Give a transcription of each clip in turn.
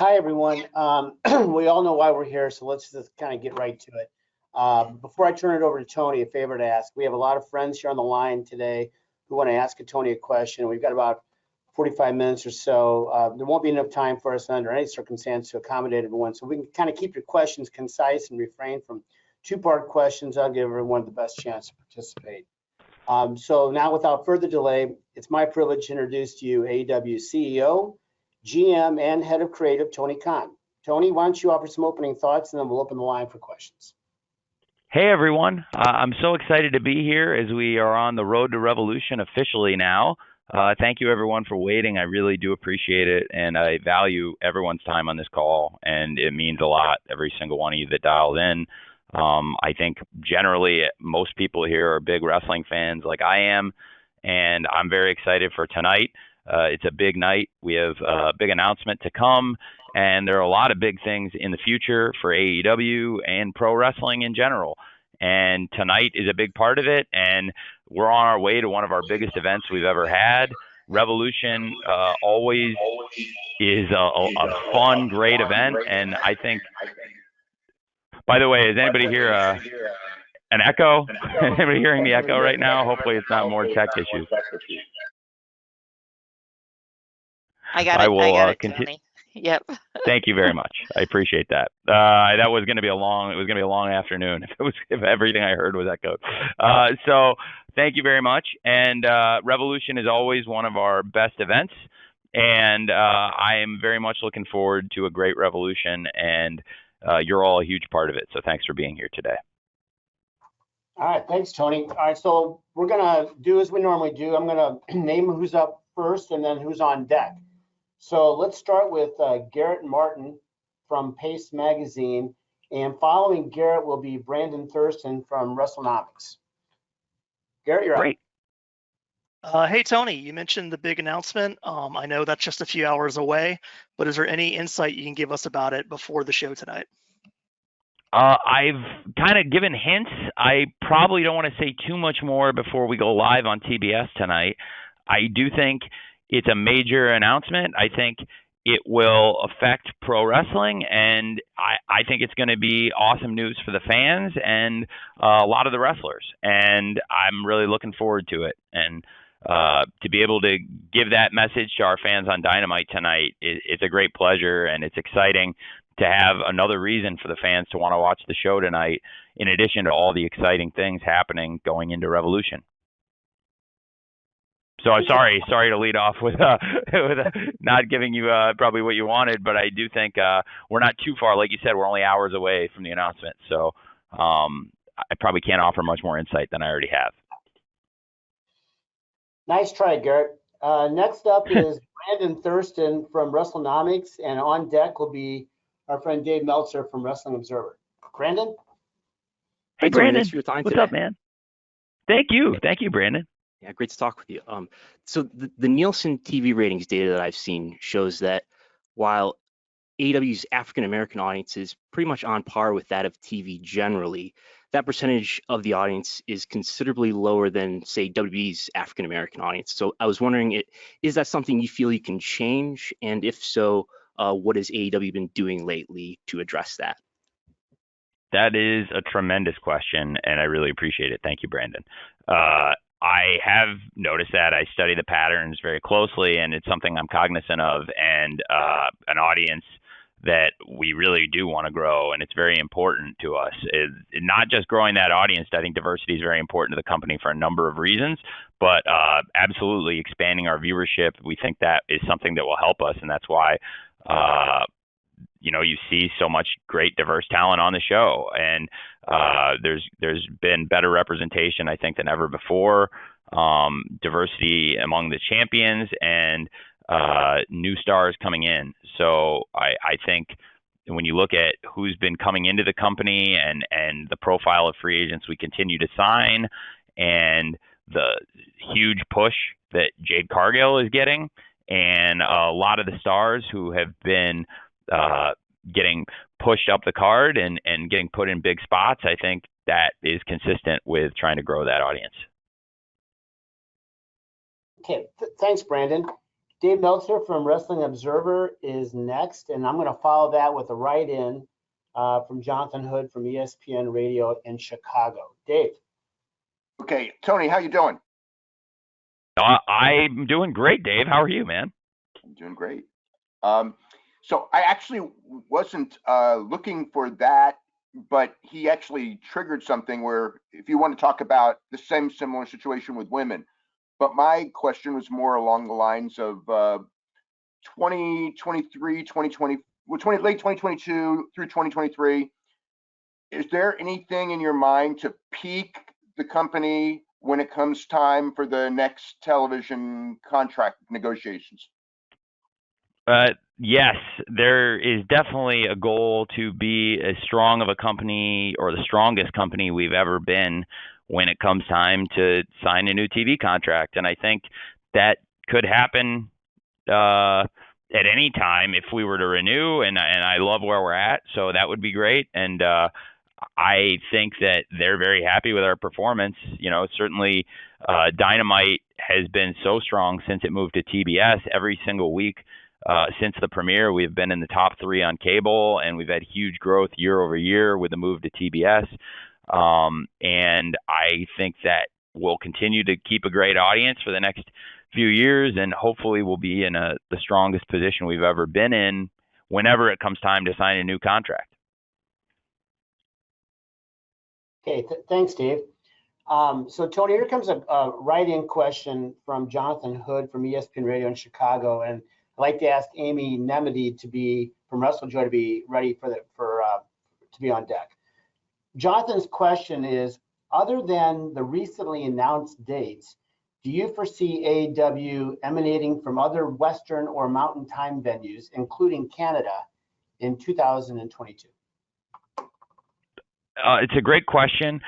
Hi, everyone. We all know why we're here, so let's just kind of get right to it. Before I turn it over to Tony, a favor to ask. We have a lot of friends here on the line today who want to ask Tony a question. We've got about 45 minutes or so. There won't be enough time for us under any circumstance to accommodate everyone, so we can kind of keep your questions concise and refrain from two-part questions. I'll give everyone the best chance to participate. So now, without further delay, it's my privilege to introduce to you AEW CEO, GM, and Head of Creative, Tony Khan. Tony, why don't you offer some opening thoughts, and then we'll open the line for questions. Hey, everyone. I'm so excited to be here as we are on the road to Revolution officially now. Thank you, everyone, for waiting. I really do appreciate it, and I value everyone's time on this call, and it means a lot, every single one of you that dialed in. I think generally most people here are big wrestling fans like I am, and I'm very excited for tonight. It's a big night. We have a big announcement to come, and there are a lot of big things in the future for AEW and pro wrestling in general. And tonight is a big part of it, and we're on our way to one of our biggest events we've ever had. Revolution always is a fun, great event, and I think, by the way, is anybody here an echo? Anybody hearing the echo right now? Hopefully it's not more tech issues. I got it, Tony. Yep. Thank you very much. I appreciate that. That was going to be a long afternoon if everything I heard was echoed. So thank you very much. And Revolution is always one of our best events, and I am very much looking forward to a great Revolution, and you're all a huge part of it. So thanks for being here today. All right, thanks, Tony. All right, so we're gonna do as we normally do. I'm gonna name who's up first and then who's on deck. So let's start with Garrett Martin from Pace Magazine, and following Garrett will be Brandon Thurston from WrestleNomics. Garrett, you're Great. Hey, Tony, you mentioned the big announcement. I know that's just a few hours away, but is there any insight you can give us about it before the show tonight? I've kind of given hints. I probably don't want to say too much more before we go live on TBS tonight. I do think it's a major announcement. I think it will affect pro wrestling, and I think it's going to be awesome news for the fans and a lot of the wrestlers. And I'm really looking forward to it. And to be able to give that message to our fans on Dynamite tonight, it's a great pleasure, and it's exciting to have another reason for the fans to want to watch the show tonight, in addition to all the exciting things happening going into Revolution. So I'm sorry to lead off with not giving you probably what you wanted, but I do think we're not too far. Like you said, we're only hours away from the announcement, so I probably can't offer much more insight than I already have. Nice try, Garrett. Next up is Brandon Thurston from WrestleNomics, and on deck will be our friend Dave Meltzer from Wrestling Observer. Brandon? Hey, Brandon. Thanks for your time today. What's up, man? Thank you, Brandon. Yeah, great to talk with you. So the Nielsen TV ratings data that I've seen shows that while AEW's African American audience is pretty much on par with that of TV generally, that percentage of the audience is considerably lower than, say, WWE's African American audience. So I was wondering, is that something you feel you can change? And if so, what has AEW been doing lately to address that? That is a tremendous question, and I really appreciate it. Thank you, Brandon. I have noticed that. I study the patterns very closely, and it's something I'm cognizant of, and an audience that we really do want to grow, and it's very important to us. Not just growing that audience. I think diversity is very important to the company for a number of reasons, but absolutely expanding our viewership. We think that is something that will help us, and that's why you see so much great diverse talent on the show, and there's been better representation, I think, than ever before. Diversity among the champions and new stars coming in. So I think when you look at who's been coming into the company and the profile of free agents we continue to sign, and the huge push that Jade Cargill is getting, and a lot of the stars who have been getting pushed up the card and getting put in big spots, I think that is consistent with trying to grow that audience. Okay, thanks, Brandon. Dave Meltzer from Wrestling Observer is next, and I'm going to follow that with a write-in from Jonathan Hood from ESPN Radio in Chicago. Dave. Okay, Tony, how you doing? I'm doing great, Dave. How are you, man? I'm doing great. So I actually wasn't looking for that, but he actually triggered something where if you want to talk about the same similar situation with women, but my question was more along the lines of 2023, 2020, late 2022 through 2023. Is there anything in your mind to peak the company when it comes time for the next television contract negotiations? Yes, there is definitely a goal to be as strong of a company or the strongest company we've ever been when it comes time to sign a new TV contract. And I think that could happen at any time if we were to renew, and I love where we're at, so that would be great. And I think that they're very happy with our performance. You know, certainly Dynamite has been so strong since it moved to TBS. Every single week since the premiere, we've been in the top 3 on cable, and we've had huge growth year over year with the move to TBS. And I think that we'll continue to keep a great audience for the next few years, and hopefully we'll be in the strongest position we've ever been in whenever it comes time to sign a new contract. Okay, thanks, Dave. So, Tony, here comes a write-in question from Jonathan Hood from ESPN Radio in Chicago, and I'd like to ask Amy Nemedy from WrestleJoy to be ready to be on deck. Jonathan's question is: other than the recently announced dates, do you foresee AEW emanating from other Western or Mountain Time venues, including Canada, in 2022? It's a great question.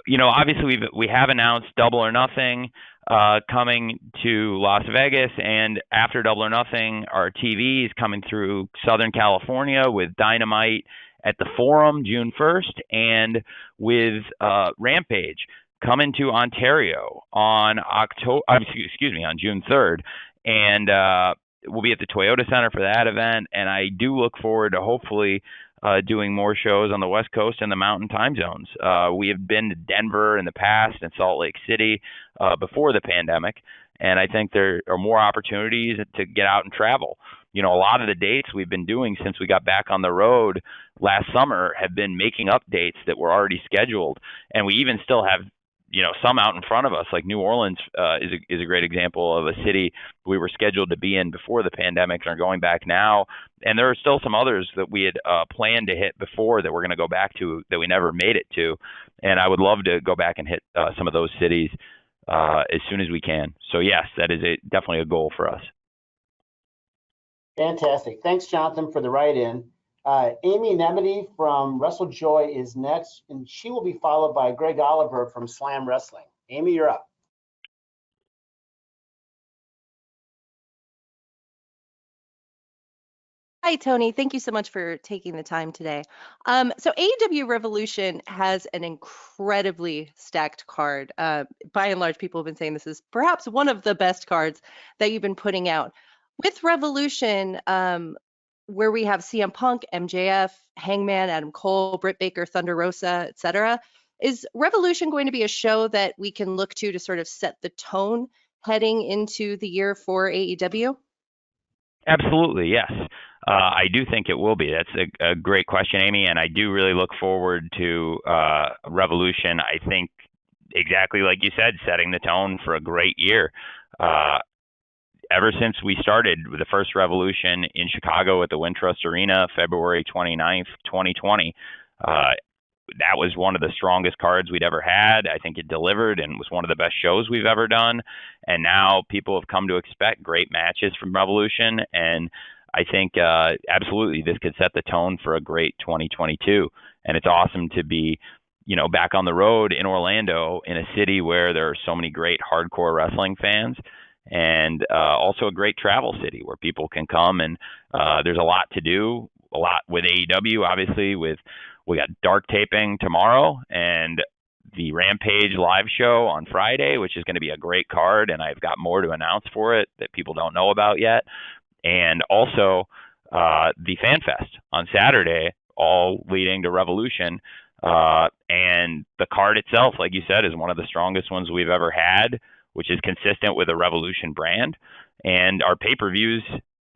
You know, obviously we have announced Double or Nothing coming to Las Vegas, and after Double or Nothing, our TV is coming through Southern California with Dynamite at the Forum June 1st, and with Rampage coming to Ontario on on June 3rd, and we'll be at the Toyota Center for that event. And I do look forward to hopefully doing more shows on the West Coast and the Mountain Time zones. We have been to Denver in the past and Salt Lake City before the pandemic, and I think there are more opportunities to get out and travel. You know, a lot of the dates we've been doing since we got back on the road last summer have been making up dates that were already scheduled, and we even still have, you know, some out in front of us. Like New Orleans is a great example of a city we were scheduled to be in before the pandemic and are going back now. And there are still some others that we had planned to hit before that we're going to go back to that we never made it to. And I would love to go back and hit some of those cities as soon as we can. So yes, that is definitely a goal for us. Fantastic. Thanks, Jonathan, for the write-in. Amy Nemedy from WrestleJoy is next, and she will be followed by Greg Oliver from Slam Wrestling. Amy, you're up. Hi, Tony. Thank you so much for taking the time today. So AEW Revolution has an incredibly stacked card. By and large, people have been saying this is perhaps one of the best cards that you've been putting out. With Revolution, where we have CM Punk, MJF, Hangman, Adam Cole, Britt Baker, Thunder Rosa, etc., is Revolution going to be a show that we can look to sort of set the tone heading into the year for AEW? Absolutely, yes. I do think it will be. That's a great question, Amy, and I do really look forward to Revolution. I think exactly like you said, setting the tone for a great year. Ever since we started with the first Revolution in Chicago at the Wintrust Arena, February 29th, 2020, that was one of the strongest cards we'd ever had. I think it delivered and was one of the best shows we've ever done. And now people have come to expect great matches from Revolution. And I think absolutely this could set the tone for a great 2022. And it's awesome to be, you know, back on the road in Orlando, in a city where there are so many great hardcore wrestling fans, and also a great travel city where people can come, and there's a lot to do, a lot with AEW, obviously. We got dark taping tomorrow, and the Rampage live show on Friday, which is going to be a great card, and I've got more to announce for it that people don't know about yet. And also the Fan Fest on Saturday, all leading to Revolution. And the card itself, like you said, is one of the strongest ones we've ever had, which is consistent with the Revolution brand. And our pay-per-views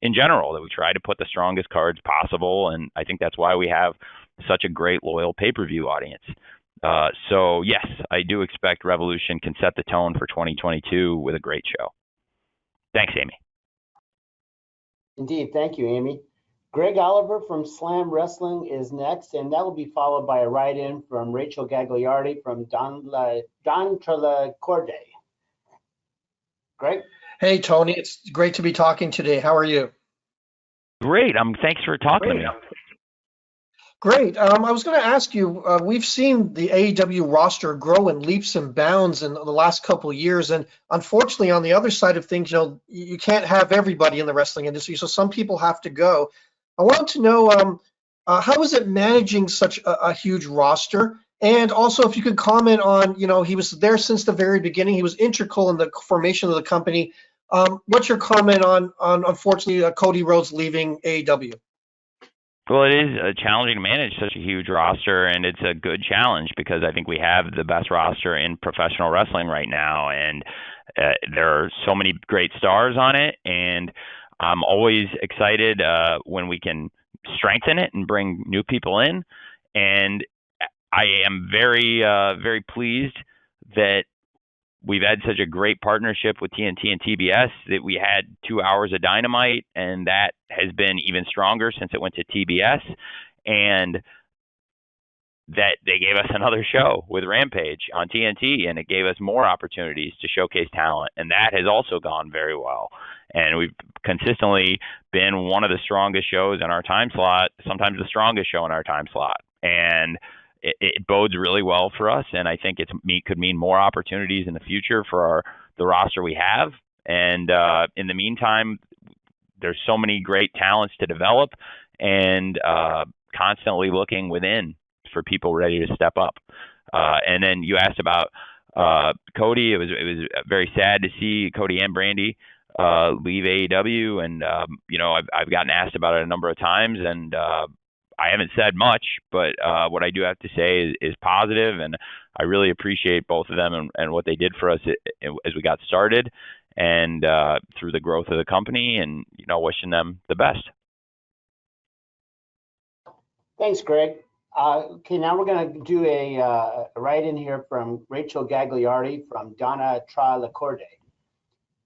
in general, that we try to put the strongest cards possible. And I think that's why we have such a great loyal pay-per-view audience. So yes, I do expect Revolution can set the tone for 2022 with a great show. Thanks, Amy. Indeed. Thank you, Amy. Greg Oliver from Slam Wrestling is next, and that will be followed by a write-in from Rachel Gagliardi from Don Trelacorde. Greg? Hey, Tony. It's great to be talking today. How are you? Great. Thanks for talking to me. Great. I was going to ask you, we've seen the AEW roster grow in leaps and bounds in the last couple of years. And unfortunately, on the other side of things, you can't have everybody in the wrestling industry. So some people have to go. I wanted to know, how is it managing such a huge roster? And also, if you could comment on, he was there since the very beginning. He was integral in the formation of the company. What's your comment on unfortunately, Cody Rhodes leaving AEW? Well, it is challenging to manage such a huge roster, and it's a good challenge because I think we have the best roster in professional wrestling right now, and there are so many great stars on it, and I'm always excited when we can strengthen it and bring new people in, and I am very, very pleased that we've had such a great partnership with TNT and TBS that we had 2 hours of Dynamite, and that has been even stronger since it went to TBS, and that they gave us another show with Rampage on TNT, and it gave us more opportunities to showcase talent, and that has also gone very well. And we've consistently been one of the strongest shows in our time slot, sometimes the strongest show in our time slot. And it bodes really well for us, and I think could mean more opportunities in the future for the roster we have. And in the meantime, there's so many great talents to develop, and constantly looking within for people ready to step up. And then you asked about Cody. It was very sad to see Cody and Brandy leave AEW, and I've gotten asked about it a number of times, and I haven't said much, but what I do have to say is positive, and I really appreciate both of them and what they did for us as we got started and through the growth of the company, and wishing them the best. Thanks, Greg. Okay, now we're going to do a write-in here from Rachel Gagliardi from Donna Trelacorde.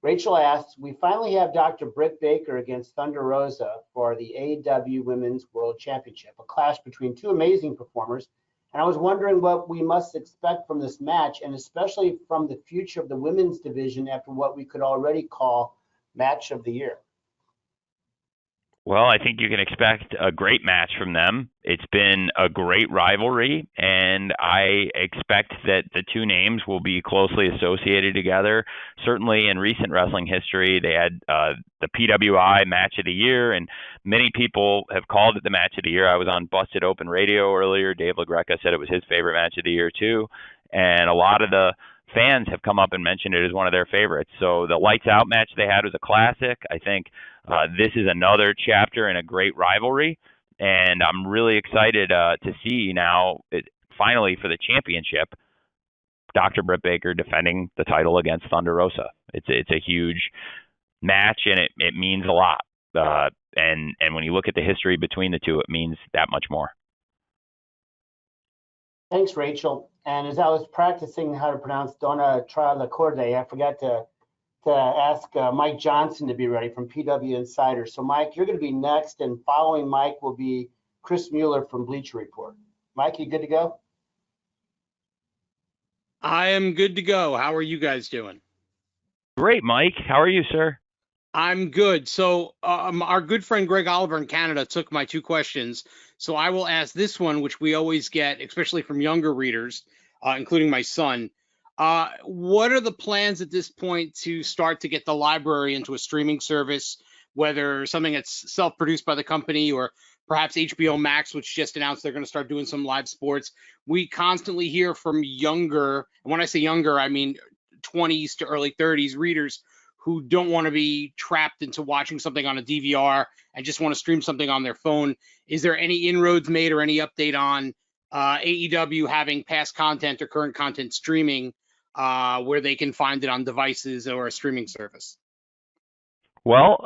Rachel asks, we finally have Dr. Britt Baker against Thunder Rosa for the AEW Women's World Championship, a clash between two amazing performers. And I was wondering what we must expect from this match, and especially from the future of the women's division after what we could already call match of the year. Well, I think you can expect a great match from them. It's been a great rivalry, and I expect that the two names will be closely associated together. Certainly in recent wrestling history, they had the PWI Match of the Year, and many people have called it the Match of the Year. I was on Busted Open Radio earlier. Dave LaGreca said it was his favorite match of the year, too. And a lot of the fans have come up and mentioned it as one of their favorites. So the Lights Out match they had was a classic. I think this is another chapter in a great rivalry, and I'm really excited to see now, finally for the championship, Dr. Britt Baker defending the title against Thunder Rosa. It's a huge match, and it means a lot. And when you look at the history between the two, it means that much more. Thanks, Rachel. And as I was practicing how to pronounce Donna Trelacorde, I forgot to ask Mike Johnson to be ready from PW Insider. So, Mike, you're going to be next, and following Mike will be Chris Mueller from Bleacher Report. Mike, you good to go? I am good to go. How are you guys doing? Great, Mike. How are you, sir? I'm good. So our good friend Greg Oliver in Canada took my two questions. So I will ask this one, which we always get, especially from younger readers, including my son. What are the plans at this point to start to get the library into a streaming service? whether something that's self-produced by the company or perhaps HBO Max, which just announced they're going to start doing some live sports. We constantly hear from younger, and when I say younger, I mean 20s to early 30s readers who don't want to be trapped into watching something on a DVR and just want to stream something on their phone. Is there any inroads made or any update on AEW having past content or current content streaming where they can find it on devices or a streaming service? Well,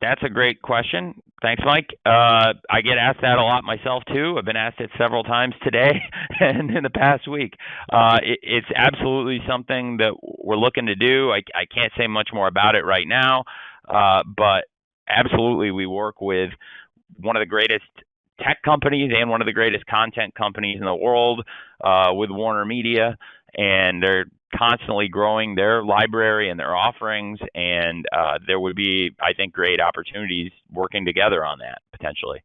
that's a great question. Thanks, Mike. I get asked that a lot myself too. I've been asked it several times today and in the past week. It's absolutely something that we're looking to do. I can't say much more about it right now, but absolutely we work with one of the greatest tech companies and one of the greatest content companies in the world, with Warner Media, and they're constantly growing their library and their offerings, and there would be, I think, great opportunities working together on that potentially.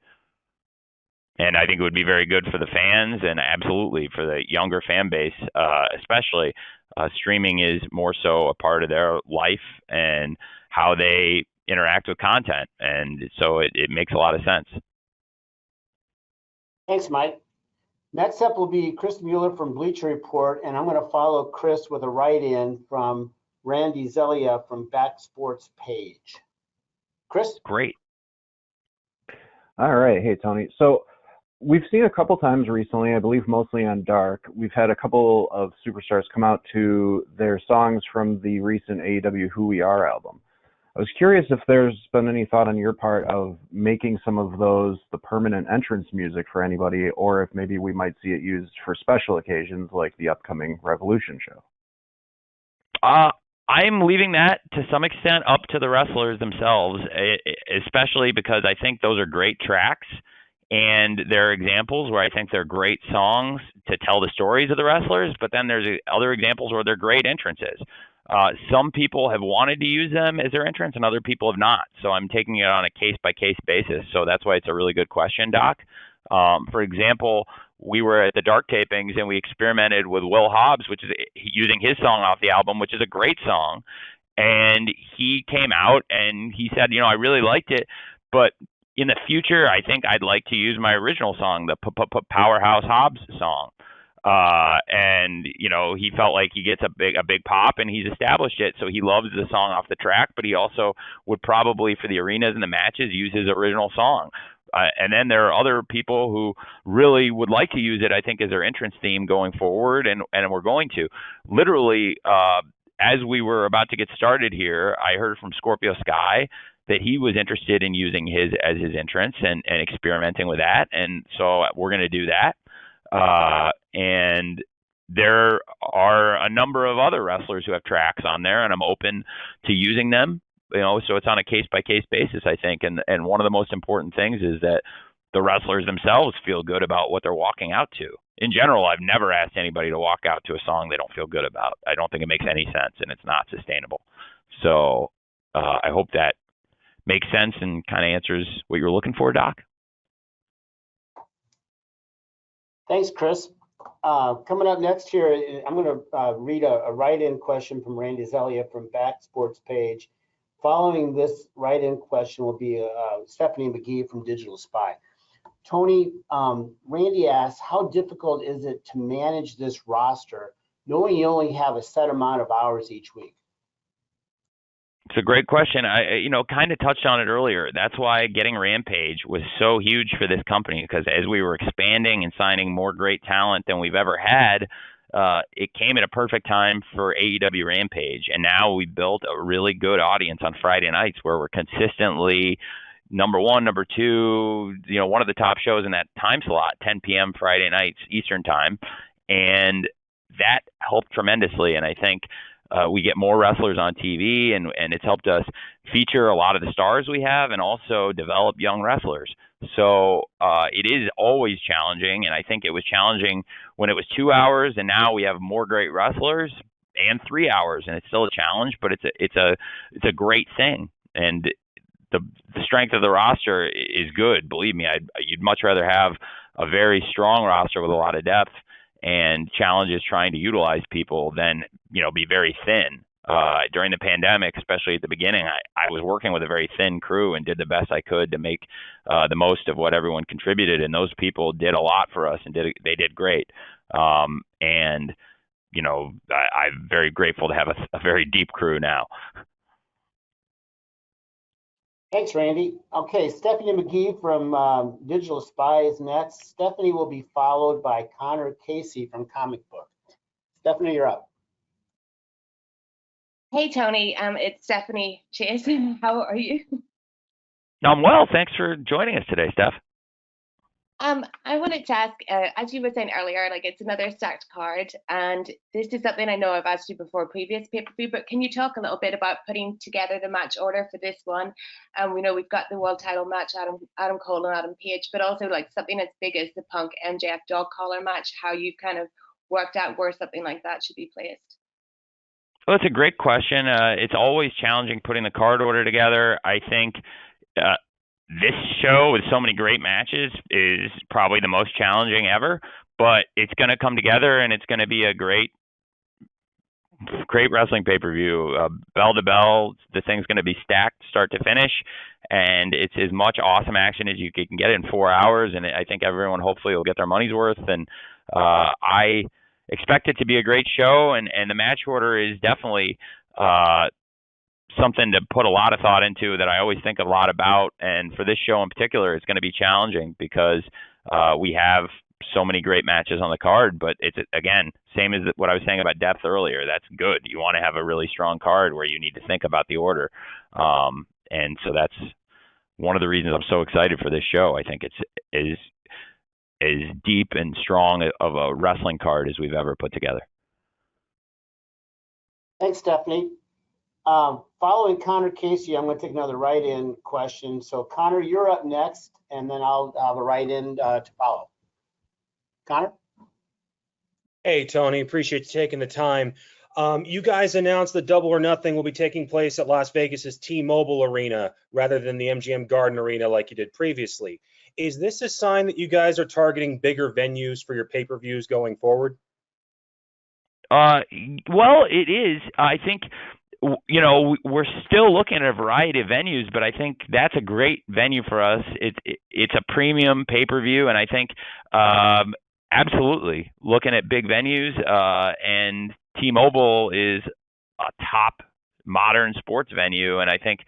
And I think it would be very good for the fans and absolutely for the younger fan base, especially. Streaming is more so a part of their life and how they interact with content, and so it makes a lot of sense. Thanks, Mike. Next up will be Chris Mueller from Bleacher Report, and I'm going to follow Chris with a write-in from Randy Zelia from Back Sports Page. Chris? Great. All right. Hey, Tony. So we've seen a couple times recently, I believe mostly on Dark, we've had a couple of superstars come out to their songs from the recent AEW Who We Are album. I was curious if there's been any thought on your part of making some of those the permanent entrance music for anybody, or if maybe we might see it used for special occasions like the upcoming Revolution show. I'm leaving that to some extent up to the wrestlers themselves, especially because I think those are great tracks and they're examples where I think they're great songs to tell the stories of the wrestlers, but then there's other examples where they're great entrances. Some people have wanted to use them as their entrance and other people have not. So I'm taking it on a case-by-case basis. So that's why it's a really good question, Doc. For example, we were at the Dark tapings and we experimented with Will Hobbs, which is using his song off the album, which is a great song. And he came out and he said, I really liked it, but in the future, I think I'd like to use my original song, the Powerhouse Hobbs song. And he felt like he gets a big pop and he's established it. So he loves the song off the track, but he also would probably for the arenas and the matches use his original song. And then there are other people who really would like to use it, I think, as their entrance theme going forward. And we're going to literally, as we were about to get started here, I heard from Scorpio Sky that he was interested in using his as his entrance and experimenting with that. And so we're going to do that. And there are a number of other wrestlers who have tracks on there, and I'm open to using them. So it's on a case-by-case basis, I think. And one of the most important things is that the wrestlers themselves feel good about what they're walking out to. In general, I've never asked anybody to walk out to a song they don't feel good about. I don't think it makes any sense, and it's not sustainable. So I hope that makes sense and kind of answers what you're looking for, Doc. Thanks, Chris. Coming up next here, I'm going to read a write-in question from Randy Zelia from Back Sports Page. Following this write-in question will be Stephanie McGee from Digital Spy. Tony, Randy asks, how difficult is it to manage this roster knowing you only have a set amount of hours each week? It's a great question. I kind of touched on it earlier. That's why getting Rampage was so huge for this company, because as we were expanding and signing more great talent than we've ever had, it came at a perfect time for AEW Rampage. And now we built a really good audience on Friday nights where we're consistently number one, number two, one of the top shows in that time slot, 10 p.m. Friday nights Eastern time. And that helped tremendously. And I think we get more wrestlers on TV, and it's helped us feature a lot of the stars we have and also develop young wrestlers. So it is always challenging, and I think it was challenging when it was 2 hours, and now we have more great wrestlers and 3 hours, and it's still a challenge, but it's a great thing. And the strength of the roster is good. Believe me, you'd much rather have a very strong roster with a lot of depth and challenges trying to utilize people than be very thin. During the pandemic, especially at the beginning, I was working with a very thin crew and did the best I could to make the most of what everyone contributed. And those people did a lot for us and they did great. And, you know, I'm very grateful to have a very deep crew now. Thanks, Randy. Okay, Stephanie McGee from Digital Spy is next. Stephanie will be followed by Connor Casey from Comic Book. Stephanie, you're up. Hey, Tony. It's Stephanie Chase. How are you? I'm well. Thanks for joining us today, Steph. I wanted to ask, as you were saying earlier, like it's another stacked card, and this is something I know I've asked you before previous pay-per-view, but can you talk a little bit about putting together the match order for this one? And we know we've got the world title match, Adam Cole and Adam Page, but also like something as big as the Punk MJF dog collar match, how you've kind of worked out where something like that should be placed. Well, it's a great question. It's always challenging putting the card order together. I think this show with so many great matches is probably the most challenging ever, but it's going to come together and it's going to be a great wrestling pay-per-view. Bell to bell, the thing's going to be stacked start to finish, and it's as much awesome action as you can get in 4 hours, and I think everyone hopefully will get their money's worth, and I expect it to be a great show, and the match order is definitely something to put a lot of thought into that I always think a lot about. And for this show in particular, it's going to be challenging because we have so many great matches on the card, but it's, again, same as what I was saying about depth earlier. That's good. You want to have a really strong card where you need to think about the order. And so that's one of the reasons I'm so excited for this show. I think it's as deep and strong of a wrestling card as we've ever put together. Thanks, Stephanie. Following Connor Casey, I'm going to take another write-in question. So Connor, you're up next, and then I'll have a write-in to follow. Connor? Hey, Tony, appreciate you taking the time. You guys announced that Double or Nothing will be taking place at Las Vegas's T-Mobile Arena rather than the MGM Garden Arena like you did previously. Is this a sign that you guys are targeting bigger venues for your pay-per-views going forward? Well, it is. I think, you know, we're still looking at a variety of venues, but I think that's a great venue for us. It's a premium pay-per-view, and I think absolutely looking at big venues, and T-Mobile is a top modern sports venue, and I think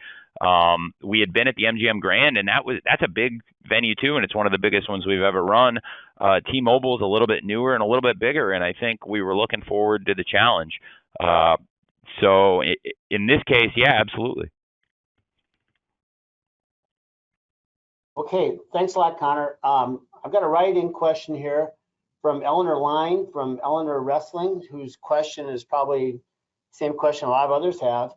we had been at the MGM Grand, and that's a big venue too, and it's one of the biggest ones we've ever run. T-Mobile is a little bit newer and a little bit bigger, and I think we were looking forward to the challenge. So in this case, yeah, absolutely. Okay, thanks a lot, Connor. I've got a write-in question here from Eleanor Line from Eleanor Wrestling, whose question is probably the same question a lot of others have.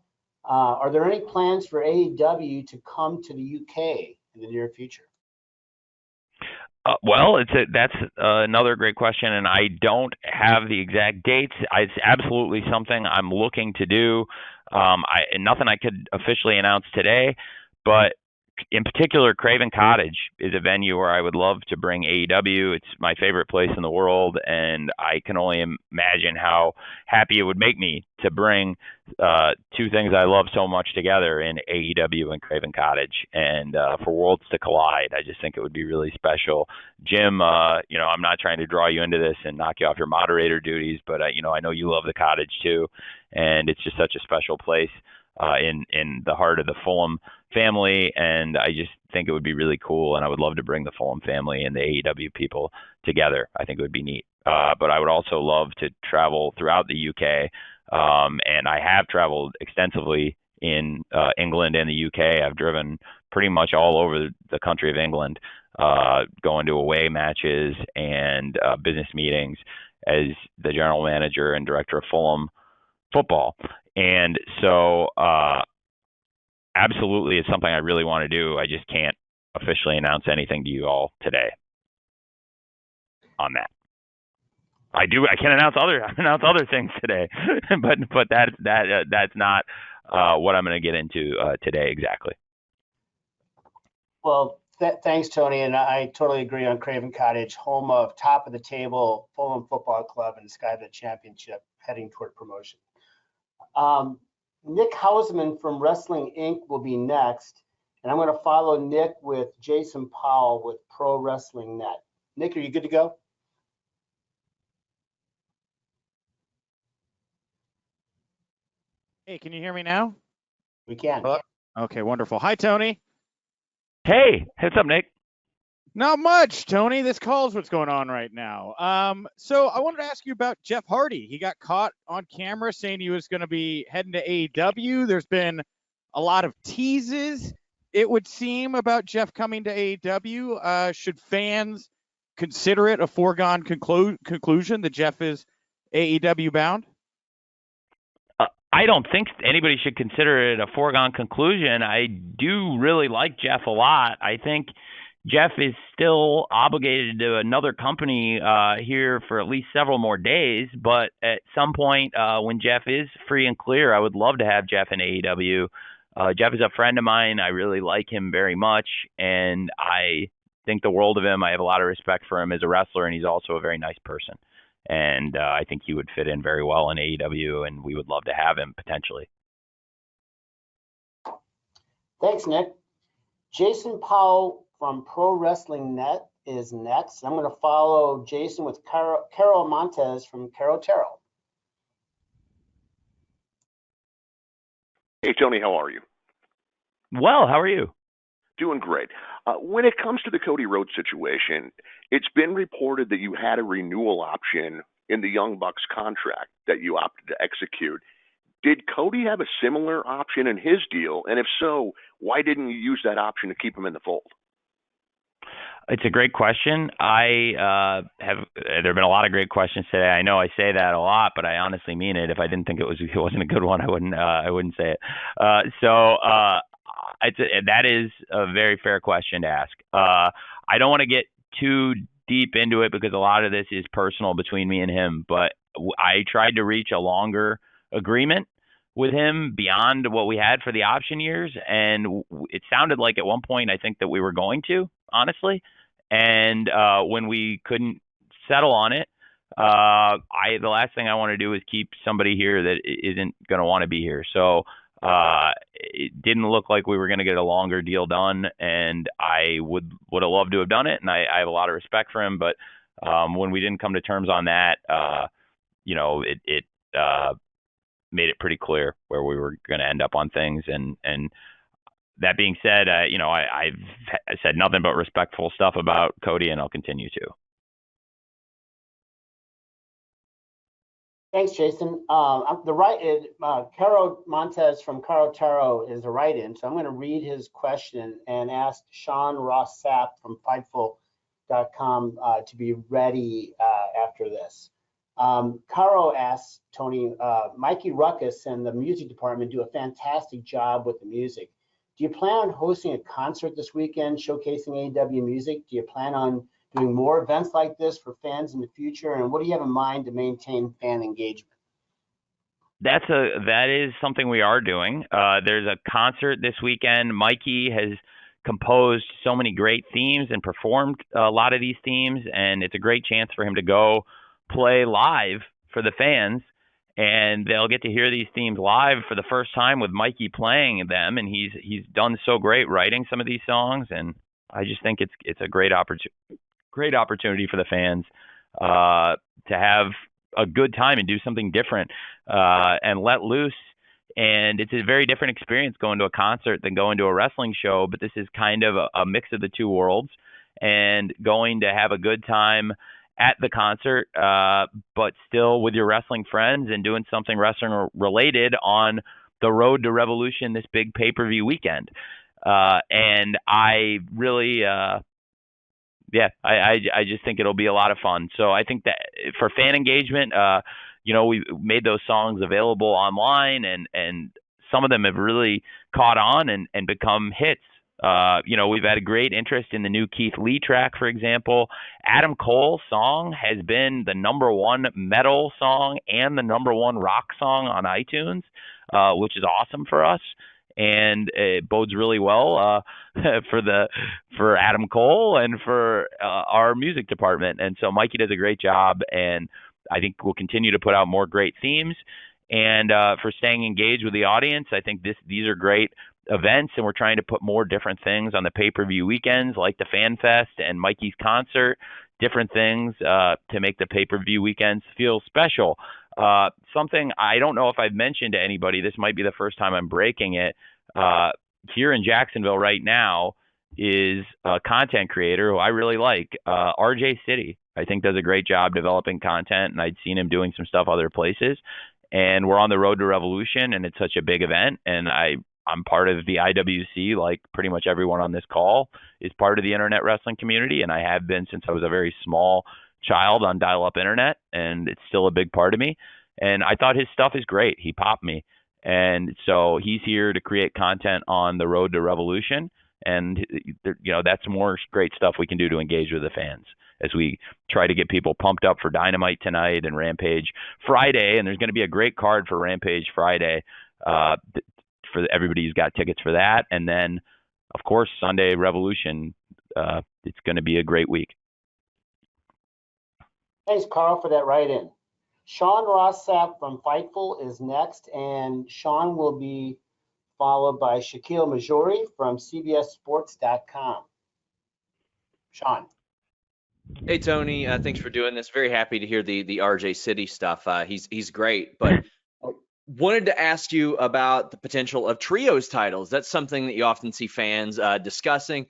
Are there any plans for AEW to come to the UK in the near future? Well, that's another great question, and I don't have the exact dates. It's absolutely something I'm looking to do. Nothing I could officially announce today, but in particular, Craven Cottage is a venue where I would love to bring AEW. It's my favorite place in the world, and I can only imagine how happy it would make me to bring two things I love so much together in AEW and Craven Cottage, and for worlds to collide. I just think it would be really special. Jim, you know, I'm not trying to draw you into this and knock you off your moderator duties, but you know, I know you love the Cottage too, and it's just such a special place in the heart of the Fulham family, and I just think it would be really cool, and I would love to bring the Fulham family and the AEW people together. I think it would be neat. But I would also love to travel throughout the UK, and I have traveled extensively in England and the UK. I've driven pretty much all over the country of England, going to away matches and business meetings as the general manager and director of Fulham football. And so absolutely, it's something I really want to do. I just can't officially announce anything to you all today on that. I can announce other things today, but that's not what I'm going to get into today exactly. Well, thanks, Tony, and I totally agree on Craven Cottage, home of top of the table Fulham Football Club and Sky the Championship, heading toward promotion. Nick Hausman from Wrestling Inc. will be next. And I'm going to follow Nick with Jason Powell with Pro Wrestling Net. Nick, are you good to go? Hey, can you hear me now? We can. Hello? Okay, wonderful. Hi, Tony. Hey, what's up, Nick? Not much, Tony. This calls what's going on right now. So I wanted to ask you about Jeff Hardy. He got caught on camera saying he was going to be heading to AEW. There's been a lot of teases, it would seem, about Jeff coming to AEW. Should fans consider it a foregone conclusion that Jeff is AEW bound? I don't think anybody should consider it a foregone conclusion. I do really like Jeff a lot. I think Jeff is still obligated to another company here for at least several more days. But at some point, when Jeff is free and clear, I would love to have Jeff in AEW. Jeff is a friend of mine. I really like him very much, and I think the world of him. I have a lot of respect for him as a wrestler, and he's also a very nice person. And I think he would fit in very well in AEW, and we would love to have him potentially. Thanks, Nick. Jason Powell from Pro Wrestling Net is next. I'm going to follow Jason with Carol Montez from Caro Taro. Hey, Tony, how are you? Well, how are you? Doing great. When it comes to the Cody Rhodes situation, it's been reported that you had a renewal option in the Young Bucks contract that you opted to execute. Did Cody have a similar option in his deal? And if so, why didn't you use that option to keep him in the fold? It's a great question. There have been a lot of great questions today. I know I say that a lot, but I honestly mean it. If I didn't think it wasn't a good one, I wouldn't say it. That is a very fair question to ask. I don't want to get too deep into it because a lot of this is personal between me and him, but I tried to reach a longer agreement with him beyond what we had for the option years. And it sounded like at one point, I think that we were going to, honestly. And when we couldn't settle on it, the last thing I want to do is keep somebody here that isn't going to want to be here. So it didn't look like we were going to get a longer deal done, and I would have loved to have done it, and I have a lot of respect for him. But when we didn't come to terms on that, it made it pretty clear where we were going to end up on things. And that being said, I've said nothing but respectful stuff about Cody, and I'll continue to. Thanks, Jason. Caro Montez from Caro Taro is a write-in, so I'm going to read his question and ask Sean Ross Sapp from Fightful.com to be ready after this. Caro asks, Tony, Mikey Ruckus and the music department do a fantastic job with the music. Do you plan on hosting a concert this weekend showcasing AEW music? Do you plan on doing more events like this for fans in the future? And what do you have in mind to maintain fan engagement? That is something we are doing. There's a concert this weekend. Mikey has composed so many great themes and performed a lot of these themes, and it's a great chance for him to go play live for the fans, and they'll get to hear these themes live for the first time with Mikey playing them. And he's done so great writing some of these songs, and I just think it's a great opportunity for the fans to have a good time and do something different and let loose. And it's a very different experience going to a concert than going to a wrestling show, but this is kind of a mix of the two worlds, and going to have a good time at the concert, but still with your wrestling friends and doing something wrestling related on the road to Revolution this big pay-per-view weekend. And I really, I just think it'll be a lot of fun. So I think that for fan engagement, we made those songs available online, and some of them have really caught on and become hits. We've had a great interest in the new Keith Lee track, for example. Adam Cole's song has been the #1 metal song and the #1 rock song on iTunes, which is awesome for us. And it bodes really well for Adam Cole and for our music department. And so Mikey does a great job, and I think we'll continue to put out more great themes. and for staying engaged with the audience. I think these are great events, and we're trying to put more different things on the pay-per-view weekends, like the Fan Fest and Mikey's concert, different things to make the pay-per-view weekends feel special. Something I don't know if I've mentioned to anybody, this might be the first time I'm breaking it, here in Jacksonville right now is a content creator who I really like, RJ City. I think does a great job developing content, and I'd seen him doing some stuff other places. And we're on the road to Revolution, and it's such a big event, and I'm part of the IWC, like pretty much everyone on this call is part of the internet wrestling community, and I have been since I was a very small child on dial-up internet, and it's still a big part of me. And I thought his stuff is great. He popped me. And so he's here to create content on the road to Revolution, and that's more great stuff we can do to engage with the fans as we try to get people pumped up for Dynamite tonight and Rampage Friday. And there's going to be a great card for Rampage Friday for everybody who's got tickets for that. And then, of course, Sunday Revolution. It's going to be a great week. Thanks, Carl, for that write-in. Sean Rossap from Fightful is next, and Sean will be followed by Shaquille Majori from CBSSports.com. Sean. Hey, Tony. Thanks for doing this. Very happy to hear the RJ City stuff. He's great, but wanted to ask you about the potential of trios titles. That's something that you often see fans discussing.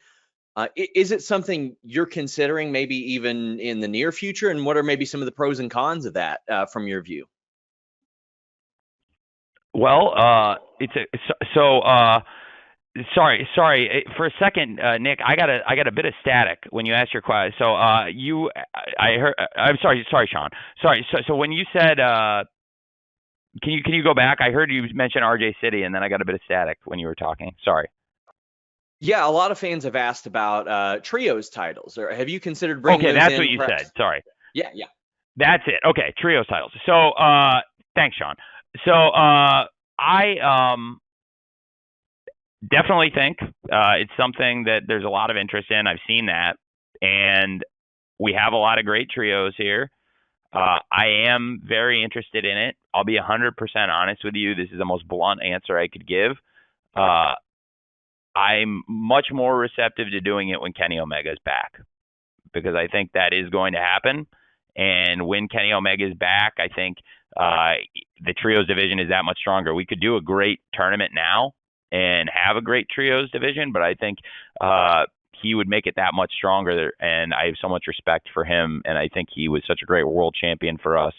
Is it something you're considering, maybe even in the near future? And what are maybe some of the pros and cons of that from your view? Well, sorry. For a second, Nick, I got a bit of static when you asked your question. So I heard. I'm sorry, Sean. Sorry. So when you said, can you go back? I heard you mention RJ City, and then I got a bit of static when you were talking. Sorry. Yeah, a lot of fans have asked about trios titles. Or have you considered bringing? Okay, those that's in what you perhaps? said. Sorry. Yeah. That's it. Okay, trios titles. So thanks, Sean. So I definitely think it's something that there's a lot of interest in. I've seen that, and we have a lot of great trios here. I am very interested in it. I'll be 100% honest with you. This is the most blunt answer I could give. I'm much more receptive to doing it when Kenny Omega is back, because I think that is going to happen. And when Kenny Omega is back, I think the trios division is that much stronger. We could do a great tournament now and have a great trios division, but I think he would make it that much stronger. And I have so much respect for him, and I think he was such a great world champion for us.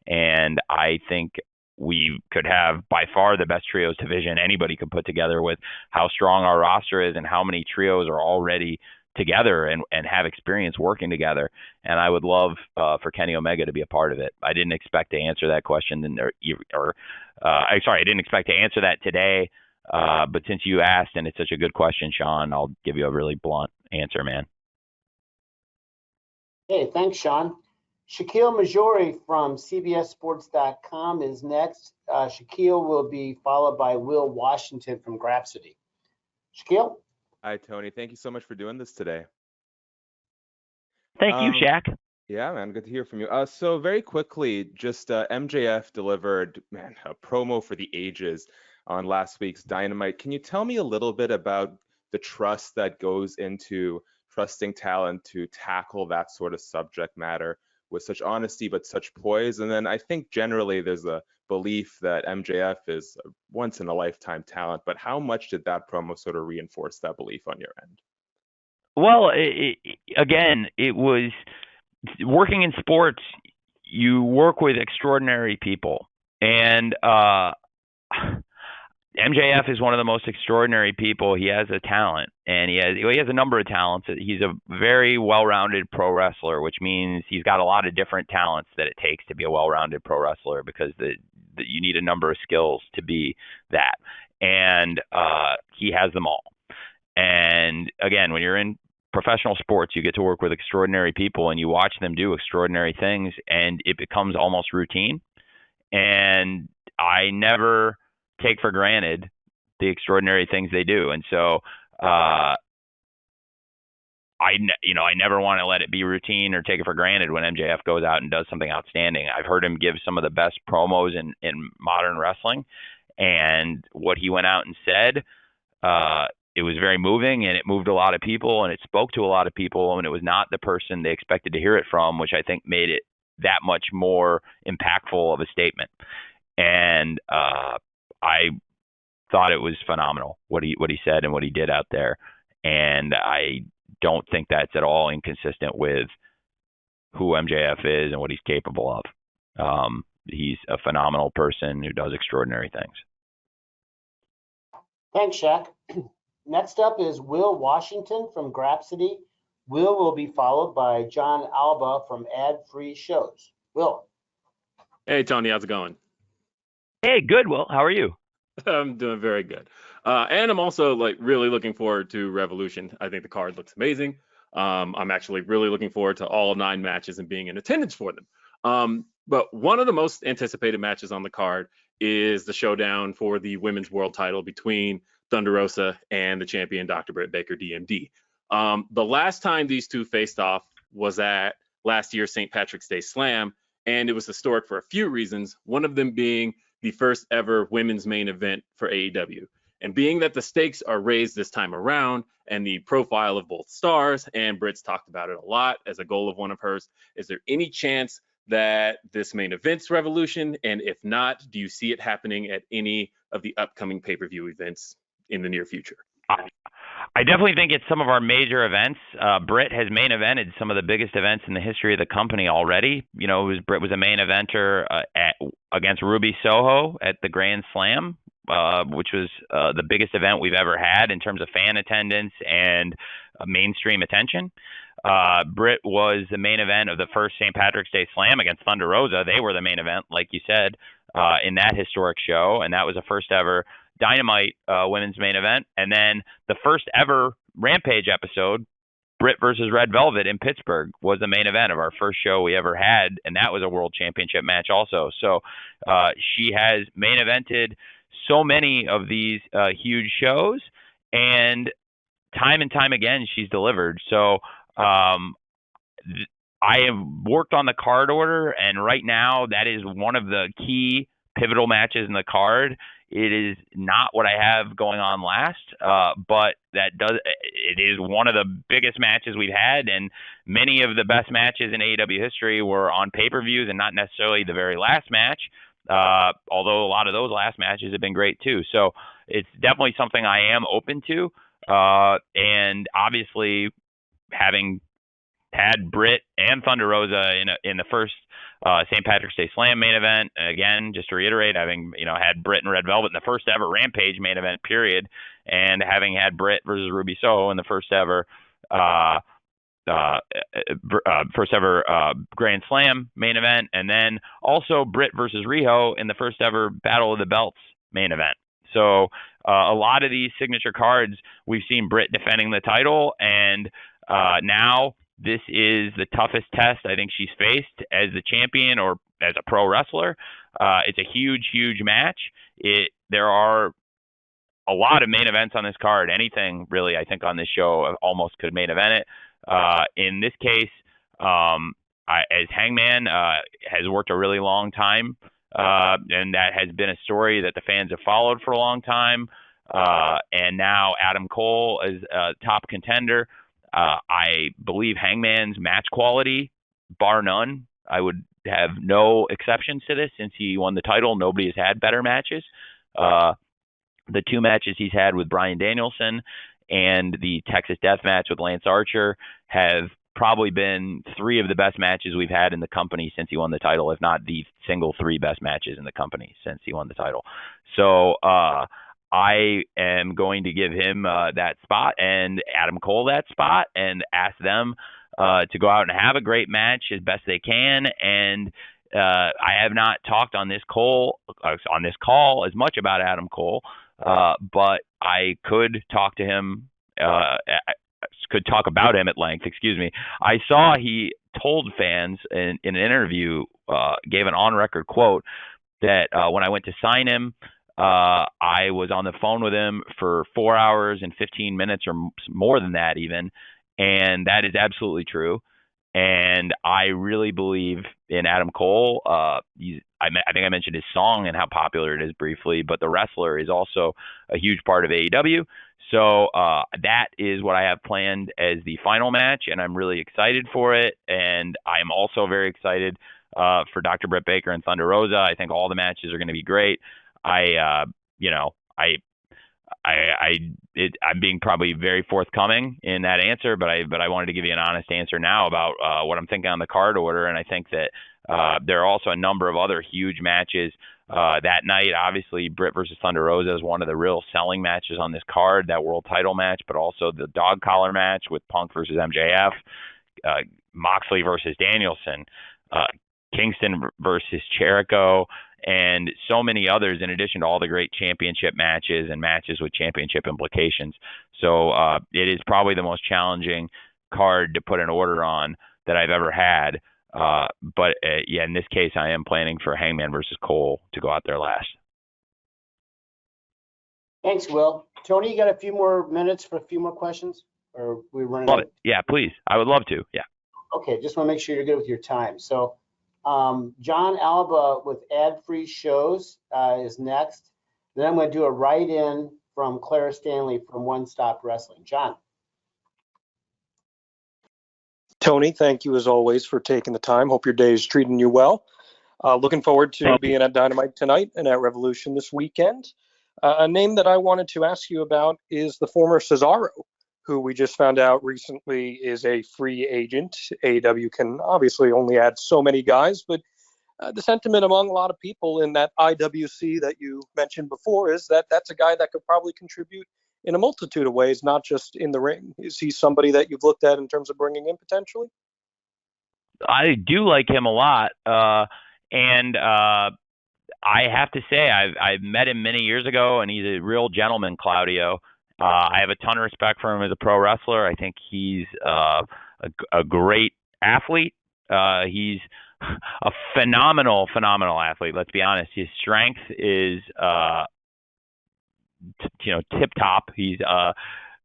And I think we could have by far the best trios division anybody could put together with how strong our roster is and how many trios are already together and have experience working together. And I would love for Kenny Omega to be a part of it. I didn't expect to answer that question, I didn't expect to answer that today. But since you asked and it's such a good question, Sean, I'll give you a really blunt answer, man. Hey, thanks, Sean. Shaquille Majori from CBSSports.com is next. Shaquille will be followed by Will Washington from Grapsody. Shaquille? Hi, Tony. Thank you so much for doing this today. Thank you, Shaq. Yeah, man. Good to hear from you. So very quickly, just MJF delivered, a promo for the ages on last week's Dynamite. Can you tell me a little bit about the trust that goes into trusting talent to tackle that sort of subject matter with such honesty but such poise? And then I think generally there's a belief that MJF is a once in a lifetime talent, but how much did that promo sort of reinforce that belief on your end? Well, again, it was working in sports. You work with extraordinary people, and MJF is one of the most extraordinary people. He has a talent, and he has a number of talents. He's a very well-rounded pro wrestler, which means he's got a lot of different talents that it takes to be a well-rounded pro wrestler, because you need a number of skills to be that, and he has them all. And again, when you're in professional sports, you get to work with extraordinary people, and you watch them do extraordinary things, and it becomes almost routine. And I never take for granted the extraordinary things they do. And so I never want to let it be routine or take it for granted when MJF goes out and does something outstanding. I've heard him give some of the best promos in modern wrestling, and what he went out and said, it was very moving, and it moved a lot of people, and it spoke to a lot of people, and it was not the person they expected to hear it from, which I think made it that much more impactful of a statement. And I thought it was phenomenal what he said and what he did out there, and I don't think that's at all inconsistent with who MJF is and what he's capable of. He's a phenomenal person who does extraordinary things. Thanks, Shaq. Next up is Will Washington from Grapsity. Will be followed by John Alba from Ad Free Shows. Will. Hey, Tony, how's it going? Hey, good, Will. How are you? I'm doing very good. And I'm also really looking forward to Revolution. I think the card looks amazing. I'm actually really looking forward to all 9 matches and being in attendance for them. But one of the most anticipated matches on the card is the showdown for the women's world title between Thunder Rosa and the champion Dr. Britt Baker, DMD. The last time these two faced off was at last year's St. Patrick's Day Slam, and it was historic for a few reasons, one of them being the first ever women's main event for AEW. And being that the stakes are raised this time around and the profile of both stars, and Britt's talked about it a lot as a goal of one of hers, is there any chance that this main event's Revolution? And if not, do you see it happening at any of the upcoming pay-per-view events in the near future? I definitely think it's some of our major events. Britt has main evented some of the biggest events in the history of the company already. Britt was a main eventer against Ruby Soho at the Grand Slam, which was the biggest event we've ever had in terms of fan attendance and mainstream attention. Britt was the main event of the first St. Patrick's Day Slam against Thunder Rosa. They were the main event, like you said, in that historic show, and that was the first ever Dynamite women's main event. And then the first ever Rampage episode, Britt versus Red Velvet in Pittsburgh, was the main event of our first show we ever had, and that was a world championship match also. So she has main evented so many of these huge shows, and time again she's delivered. So I have worked on the card order, and right now that is one of the key pivotal matches in the card. It is not what I have going on last, but it is one of the biggest matches we've had, and many of the best matches in AEW history were on pay-per-views and not necessarily the very last match, although a lot of those last matches have been great too. So it's definitely something I am open to, and obviously having had Britt and Thunder Rosa in the first St. Patrick's Day Slam main event. Again, just to reiterate, having had Britt and Red Velvet in the first ever Rampage main event, period, and having had Britt versus Ruby Soho in the first ever Grand Slam main event, and then also Britt versus Riho in the first ever Battle of the Belts main event. So a lot of these signature cards, we've seen Britt defending the title, and now this is the toughest test I think she's faced as the champion or as a pro wrestler. It's a huge match. There are a lot of main events on this card. Anything really, I think, on this show almost could main event it. In this case, as Hangman has worked a really long time, and that has been a story that the fans have followed for a long time. And now Adam Cole is a top contender. I believe Hangman's match quality, bar none. I would have no exceptions to this since he won the title. Nobody has had better matches. The 2 matches he's had with Bryan Danielson and the Texas Death Match with Lance Archer have probably been 3 of the best matches we've had in the company since he won the title, if not the single 3 best matches in the company since he won the title. So I am going to give him that spot and Adam Cole that spot and ask them to go out and have a great match as best they can. And I have not talked on this call as much about Adam Cole, but I could talk to him, could talk about him at length. Excuse me. I saw he told fans in an interview, gave an on-record quote that when I went to sign him, I was on the phone with him for 4 hours and 15 minutes or more than that even. and that is absolutely true. And I really believe in Adam Cole. I think I mentioned his song and how popular it is briefly, but the wrestler is also a huge part of AEW. So that is what I have planned as the final match, and I'm really excited for it. And I'm also very excited for Dr. Britt Baker and Thunder Rosa. I think all the matches are going to be great. I'm being probably very forthcoming in that answer, but I wanted to give you an honest answer now about what I'm thinking on the card order, and I think that there are also a number of other huge matches that night. Obviously, Britt versus Thunder Rosa is one of the real selling matches on this card, that world title match, but also the dog collar match with Punk versus MJF, Moxley versus Danielson, Kingston versus Jericho, and so many others, in addition to all the great championship matches and matches with championship implications. So it is probably the most challenging card to put an order on that I've ever had. But yeah, in this case, I am planning for Hangman versus Cole to go out there last. Thanks, Will. Tony, you got a few more minutes for a few more questions? Or we running Love out? it. Yeah, please. I would love to. Yeah. Okay, just want to make sure you're good with your time. So John Alba with ad-free shows is next. Then I'm going to do a write-in from Clara Stanley from One Stop Wrestling. John. Tony, thank you as always for taking the time. Hope your day is treating you well. Looking forward to being at Dynamite tonight and at Revolution this weekend. A name that I wanted to ask you about is the former Cesaro, who we just found out recently is a free agent. AEW can obviously only add so many guys, but the sentiment among a lot of people in that IWC that you mentioned before is that that's a guy that could probably contribute in a multitude of ways, not just in the ring. Is he somebody that you've looked at in terms of bringing in potentially? I do like him a lot. And I have to say, I've met him many years ago, and he's a real gentleman, Claudio. I have a ton of respect for him as a pro wrestler. I think he's a great athlete. He's a phenomenal athlete. Let's be honest. His strength is, tip top. He's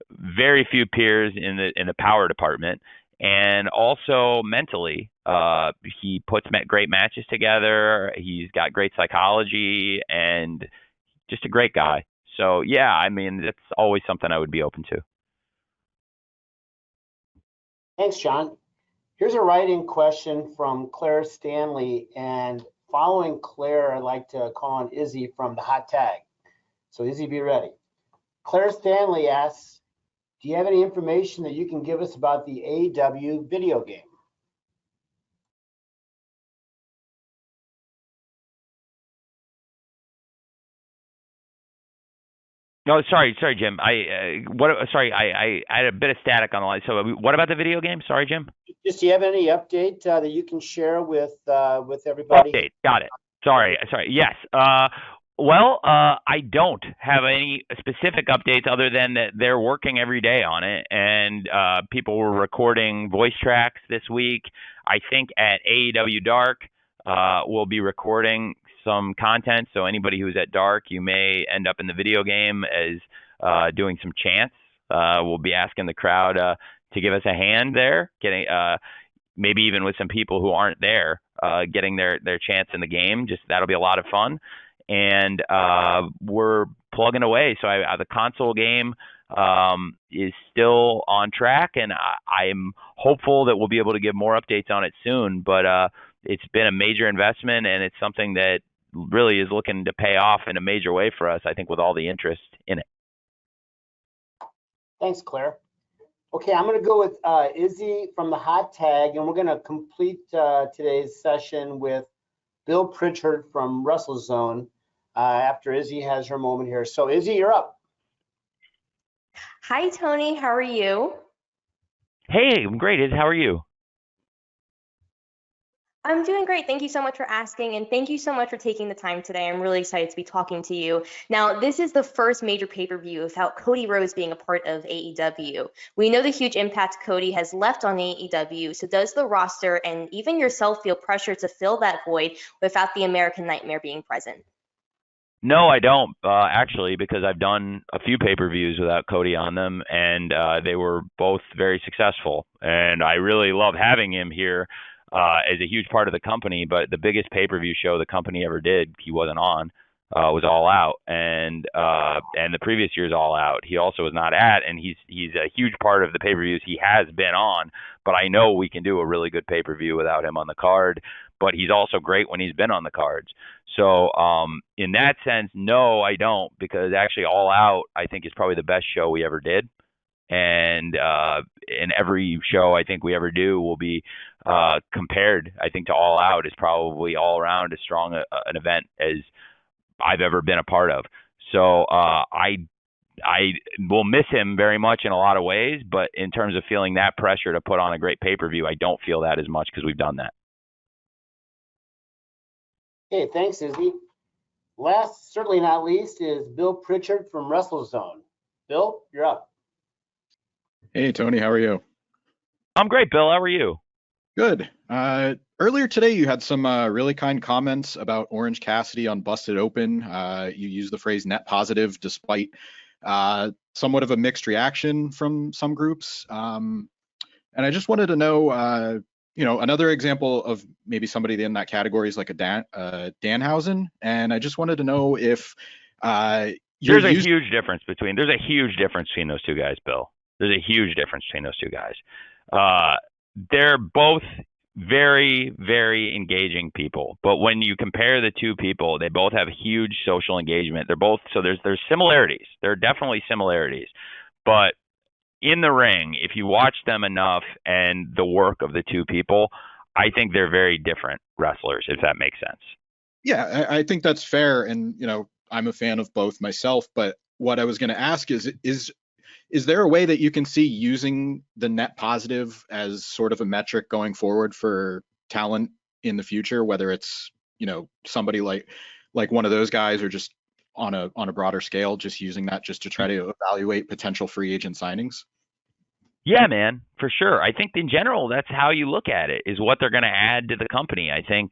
very few peers in the power department, and also mentally, he puts great matches together. He's got great psychology and just a great guy. So yeah, I mean, that's always something I would be open to. Thanks, John. Here's a write-in question from Claire Stanley, and following Claire, I'd like to call on Izzy from the Hot Tag. So Izzy, be ready. Claire Stanley asks, do you have any information that you can give us about the AEW video game? No, sorry, Jim. I had a bit of static on the line. So what about the video game? Sorry, Jim. Just do you have any update that you can share with everybody? Update. Got it. Sorry. Yes. I don't have any specific updates other than that they're working every day on it, and people were recording voice tracks this week. I think at AEW Dark, we'll be recording some content. So anybody who's at Dark, you may end up in the video game as doing some chants. We'll be asking the crowd to give us a hand there, getting maybe even with some people who aren't there, getting their chants in the game. Just that'll be a lot of fun. And we're plugging away. So the console game is still on track, and I'm hopeful that we'll be able to give more updates on it soon. But it's been a major investment, and it's something that really is looking to pay off in a major way for us, I think, with all the interest in it. Thanks, Claire. Okay, I'm going to go with Izzy from the Hot Tag, and we're going to complete today's session with Bill Pritchard from WrestleZone after Izzy has her moment here. So Izzy, you're up. Hi, Tony. How are you? Hey, I'm great. Izzy, how are you? I'm doing great. Thank you so much for asking, and thank you so much for taking the time today. I'm really excited to be talking to you. Now, this is the first major pay-per-view without Cody Rhodes being a part of AEW. We know the huge impact Cody has left on AEW, so does the roster and even yourself feel pressure to fill that void without the American Nightmare being present? No, I don't actually, because I've done a few pay-per-views without Cody on them, and they were both very successful. And I really love having him here as a huge part of the company. But the biggest pay-per-view show the company ever did, he wasn't on, was All Out, and the previous year's All Out, he also was not at, and he's a huge part of the pay-per-views he has been on. But I know we can do a really good pay-per-view without him on the card. But he's also great when he's been on the cards. So in that sense, no, I don't, because actually All Out, I think, is probably the best show we ever did. And in every show I think we ever do will be compared, I think, to All Out is probably all around as strong an event as I've ever been a part of. So I will miss him very much in a lot of ways, but in terms of feeling that pressure to put on a great pay-per-view, I don't feel that as much because we've done that. Okay, thanks, Izzy. Last, certainly not least, is Bill Pritchard from WrestleZone. Bill, you're up. Hey, Tony, how are you? I'm great, Bill. How are you? Good. Earlier today, you had some really kind comments about Orange Cassidy on Busted Open. You used the phrase net positive despite somewhat of a mixed reaction from some groups. And I just wanted to know, another example of maybe somebody in that category is like a Danhausen. And I just wanted to know if there's a huge difference between those two guys, Bill. There's a huge difference between those two guys. They're both very, very engaging people. But when you compare the two people, they both have huge social engagement. There's similarities. There are definitely similarities. But in the ring, if you watch them enough and the work of the two people, I think they're very different wrestlers, if that makes sense. Yeah, I think that's fair. And, I'm a fan of both myself. But what I was going to ask is there a way that you can see using the net positive as sort of a metric going forward for talent in the future, whether it's, somebody like one of those guys or just on a broader scale, just using that just to try to evaluate potential free agent signings? Yeah, man, for sure. I think in general, that's how you look at it, is what they're going to add to the company. I think,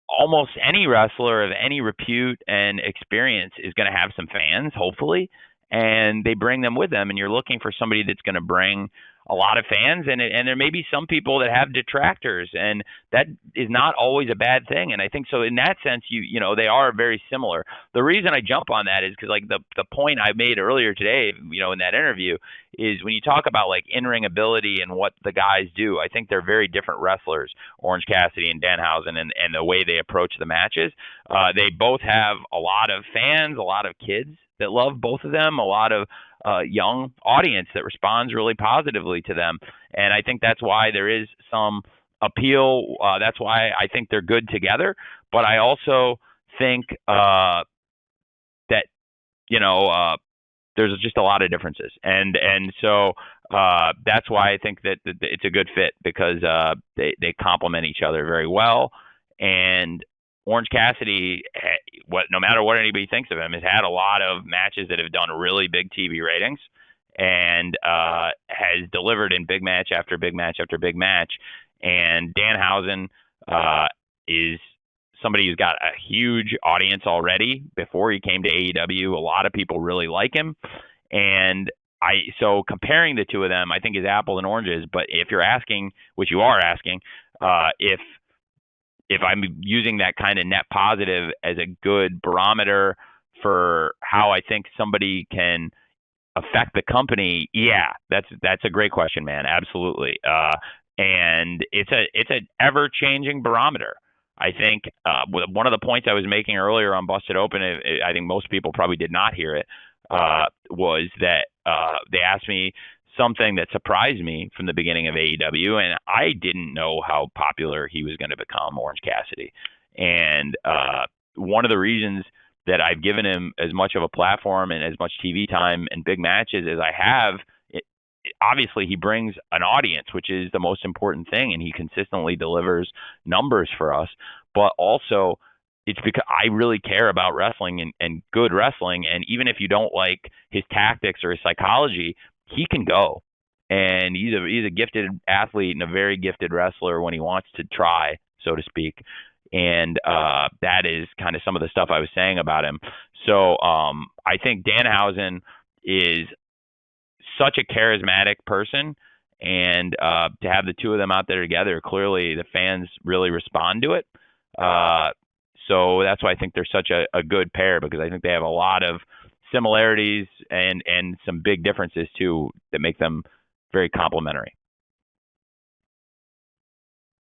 almost any wrestler of any repute and experience is going to have some fans, hopefully, and they bring them with them. And you're looking for somebody that's going to bring a lot of fans, and there may be some people that have detractors, and that is not always a bad thing. And I think so in that sense, they are very similar. The reason I jump on that is because like the point I made earlier today, in that interview, is when you talk about like in-ring ability and what the guys do, I think they're very different wrestlers, Orange Cassidy and Danhausen, and the way they approach the matches. They both have a lot of fans, a lot of kids that love both of them, a lot of young audience that responds really positively to them. And I think that's why there is some appeal. That's why I think they're good together. But I also think that, there's just a lot of differences. And so that's why I think that it's a good fit, because they complement each other very well. And Orange Cassidy, no matter what anybody thinks of him, has had a lot of matches that have done really big TV ratings, and has delivered in big match after big match after big match. And Danhausen is somebody who's got a huge audience already before he came to AEW. A lot of people really like him. And so comparing the two of them, I think, is apples and oranges. But if you're asking, which you are asking, if I'm using that kind of net positive as a good barometer for how I think somebody can affect the company, yeah, that's a great question, man. Absolutely. And it's an ever changing barometer. I think one of the points I was making earlier on Busted Open, I think most people probably did not hear it, was that they asked me something that surprised me from the beginning of AEW, and I didn't know how popular he was going to become, Orange Cassidy. And one of the reasons that I've given him as much of a platform and as much TV time and big matches as I have, obviously he brings an audience, which is the most important thing, and he consistently delivers numbers for us. But also, it's because I really care about wrestling and good wrestling. And even if you don't like his tactics or his psychology, he can go. And he's a gifted athlete and a very gifted wrestler when he wants to try, so to speak. And that is kind of some of the stuff I was saying about him. So I think Danhausen is such a charismatic person, and to have the two of them out there together, clearly the fans really respond to it. So that's why I think they're such a good pair, because I think they have a lot of similarities and some big differences too that make them very complementary.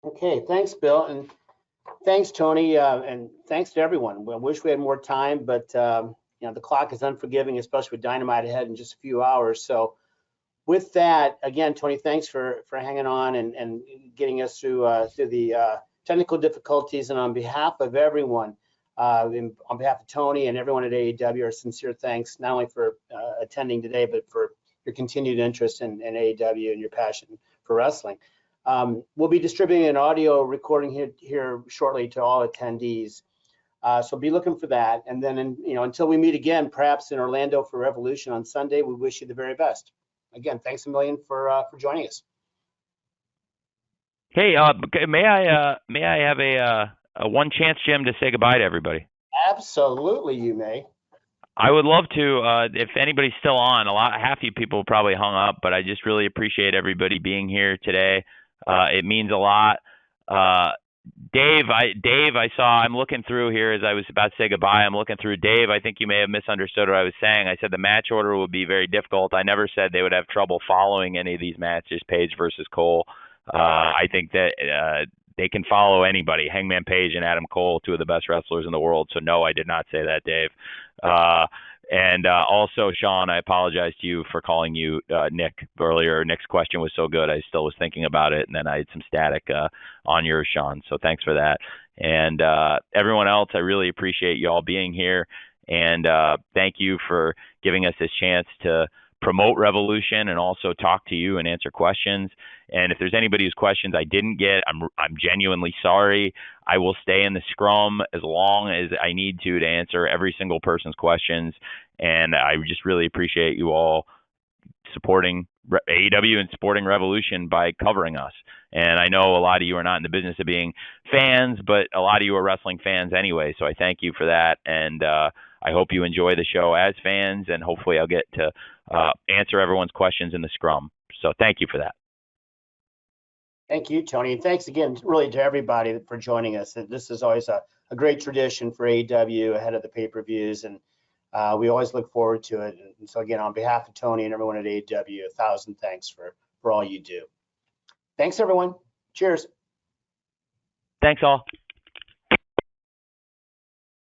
Okay, thanks, Bill, and thanks, Tony, and thanks to everyone. I wish we had more time, but the clock is unforgiving, especially with Dynamite ahead in just a few hours. So with that, again, Tony, thanks for hanging on and getting us through the technical difficulties. And on behalf of everyone, on behalf of Tony and everyone at AEW, our sincere thanks, not only for attending today, but for your continued interest in AEW and your passion for wrestling. We'll be distributing an audio recording here shortly to all attendees. So be looking for that. And then, until we meet again, perhaps in Orlando for Revolution on Sunday, we wish you the very best. Again, thanks a million for joining us. Hey, may I have a one chance, Jim, to say goodbye to everybody? Absolutely, you may. I would love to. If anybody's still on, half you people probably hung up, but I just really appreciate everybody being here today. It means a lot. Dave, I saw, I'm looking through here as I was about to say goodbye. I'm looking through. Dave, I think you may have misunderstood what I was saying. I said the match order would be very difficult. I never said they would have trouble following any of these matches, Page versus Cole. I think that they can follow anybody. Hangman Page and Adam Cole, two of the best wrestlers in the world. So no, I did not say that, Dave. And also, Sean, I apologize to you for calling you Nick earlier. Nick's question was so good. I still was thinking about it, and then I had some static on yours, Sean. So thanks for that. And everyone else, I really appreciate you all being here. And thank you for giving us this chance to promote Revolution and also talk to you and answer questions. And if there's anybody whose questions I didn't get, I'm genuinely sorry. I will stay in the scrum as long as I need to answer every single person's questions. And I just really appreciate you all supporting AEW and supporting Revolution by covering us. And I know a lot of you are not in the business of being fans, but a lot of you are wrestling fans anyway. So I thank you for that. And I hope you enjoy the show as fans, and hopefully I'll get to answer everyone's questions in the scrum. So thank you for that. Thank you, Tony. And thanks again, really, to everybody for joining us. This is always a great tradition for AEW ahead of the pay-per-views, and we always look forward to it. And so again, on behalf of Tony and everyone at AEW, 1,000 thanks for all you do. Thanks, everyone. Cheers. Thanks all.